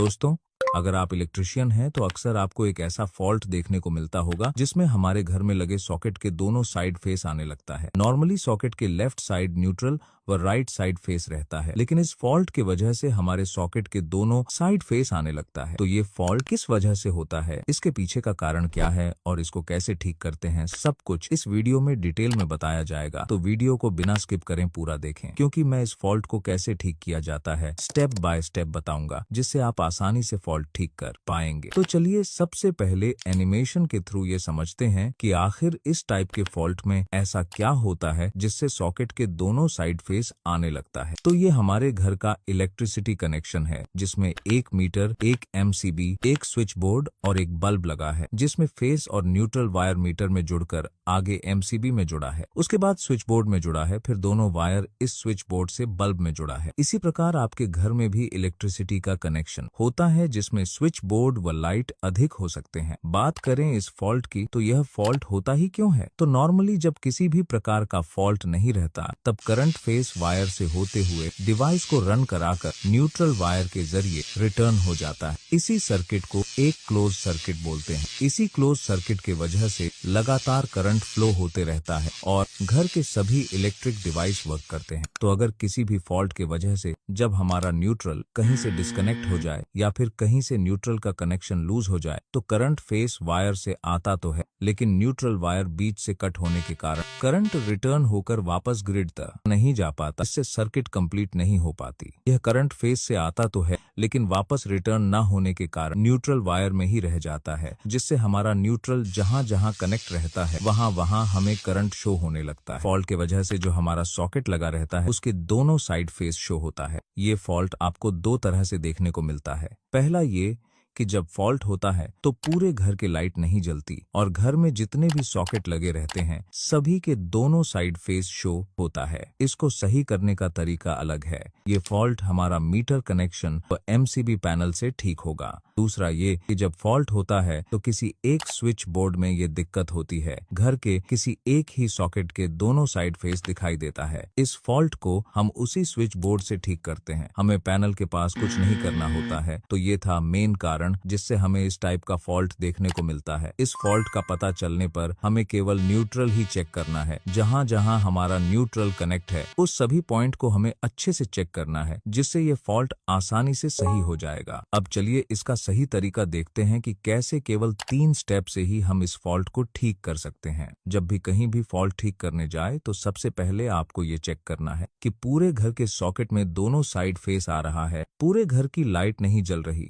दोस्तों, अगर आप इलेक्ट्रिशियन हैं तो अक्सर आपको एक ऐसा फॉल्ट देखने को मिलता होगा जिसमें हमारे घर में लगे सॉकेट के दोनों साइड फेस आने लगता है। नॉर्मली सॉकेट के लेफ्ट साइड न्यूट्रल व राइट साइड फेस रहता है, लेकिन इस फॉल्ट की वजह से हमारे सॉकेट के दोनों साइड फेस आने लगता है। तो ये फॉल्ट किस वजह से होता है, इसके पीछे का कारण क्या है और इसको कैसे ठीक करते हैं, सब कुछ इस वीडियो में डिटेल में बताया जाएगा। तो वीडियो को बिना स्किप करें पूरा देखें, क्योंकि मैं इस फॉल्ट को कैसे ठीक किया जाता है स्टेप बाय स्टेप बताऊंगा, जिससे आप आसानी से फॉल्ट ठीक कर पाएंगे। तो चलिए सबसे पहले एनिमेशन के थ्रू ये समझते हैं कि आखिर इस टाइप के फॉल्ट में ऐसा क्या होता है जिससे सॉकेट के दोनों साइड फेस आने लगता है। तो ये हमारे घर का इलेक्ट्रिसिटी कनेक्शन है, जिसमें 1 मीटर, 1 एमसीबी, एक स्विच बोर्ड और एक बल्ब लगा है, जिसमें फेस और न्यूट्रल वायर मीटर में जुड़कर आगे एमसीबी में जुड़ा है। उसके बाद स्विच बोर्ड में जुड़ा है, फिर दोनों वायर इस स्विच बोर्ड से बल्ब में जुड़ा है। इसी प्रकार आपके घर में भी इलेक्ट्रिसिटी का कनेक्शन होता है, जिसमें स्विच बोर्ड व लाइट अधिक हो सकते हैं। बात करें इस फॉल्ट की, तो यह फॉल्ट होता ही क्यों है? तो नॉर्मली जब किसी भी प्रकार का फॉल्ट नहीं रहता, तब करंट फेस वायर से होते हुए डिवाइस को रन कराकर न्यूट्रल वायर के जरिए रिटर्न हो जाता है। इसी सर्किट को एक क्लोज सर्किट बोलते हैं। इसी क्लोज सर्किट के वजह से लगातार करंट फ्लो होते रहता है और घर के सभी इलेक्ट्रिक डिवाइस वर्क करते हैं। तो अगर किसी भी फॉल्ट के वजह से जब हमारा न्यूट्रल कहीं से डिस्कनेक्ट हो जाए या फिर कहीं से न्यूट्रल का कनेक्शन लूज हो जाए, तो करंट फेस वायर से आता तो है, लेकिन न्यूट्रल वायर बीच से कट होने के कारण करंट रिटर्न होकर वापस ग्रिड तक नहीं जा पाता। इससे सर्किट कंप्लीट नहीं हो पाती। यह करंट फेस से आता तो है, लेकिन वापस रिटर्न न होने के कारण न्यूट्रल वायर में ही रह जाता है, जिससे हमारा न्यूट्रल जहां जहां कनेक्ट रहता है वहां वहां हमें करंट शो होने लगता है। फॉल्ट के वजह से जो हमारा सॉकेट लगा रहता है उसके दोनों साइड फेस शो होता है। ये फॉल्ट आपको दो तरह से देखने को मिलता है। पहला ये कि जब फॉल्ट होता है तो पूरे घर की लाइट नहीं जलती और घर में जितने भी सॉकेट लगे रहते हैं सभी के दोनों साइड फेस शो होता है। इसको सही करने का तरीका अलग है। ये फॉल्ट हमारा मीटर कनेक्शन और एमसीबी पैनल से ठीक होगा। दूसरा ये कि जब फॉल्ट होता है तो किसी एक स्विच बोर्ड में ये दिक्कत होती है। घर के किसी एक ही सॉकेट के दोनों साइड फेस दिखाई देता है। इस फॉल्ट को हम उसी स्विच बोर्ड से ठीक करते हैं। हमें पैनल के पास कुछ नहीं करना होता है। तो ये था मेन कारण जिससे हमें इस टाइप का फॉल्ट देखने को मिलता है। इस फॉल्ट का पता चलने पर हमें केवल न्यूट्रल ही चेक करना है। जहां जहां हमारा न्यूट्रल कनेक्ट है उस सभी पॉइंट को हमें अच्छे से चेक करना है, जिससे ये फॉल्ट आसानी से सही हो जाएगा। अब चलिए इसका सही तरीका देखते हैं कि कैसे केवल 3 स्टेप से ही हम इस फॉल्ट को ठीक कर सकते हैं। जब भी कहीं भी फॉल्ट ठीक करने जाए तो सबसे पहले आपको ये चेक करना है कि पूरे घर के सॉकेट में दोनों साइड फेस आ रहा है, पूरे घर की लाइट नहीं जल रही।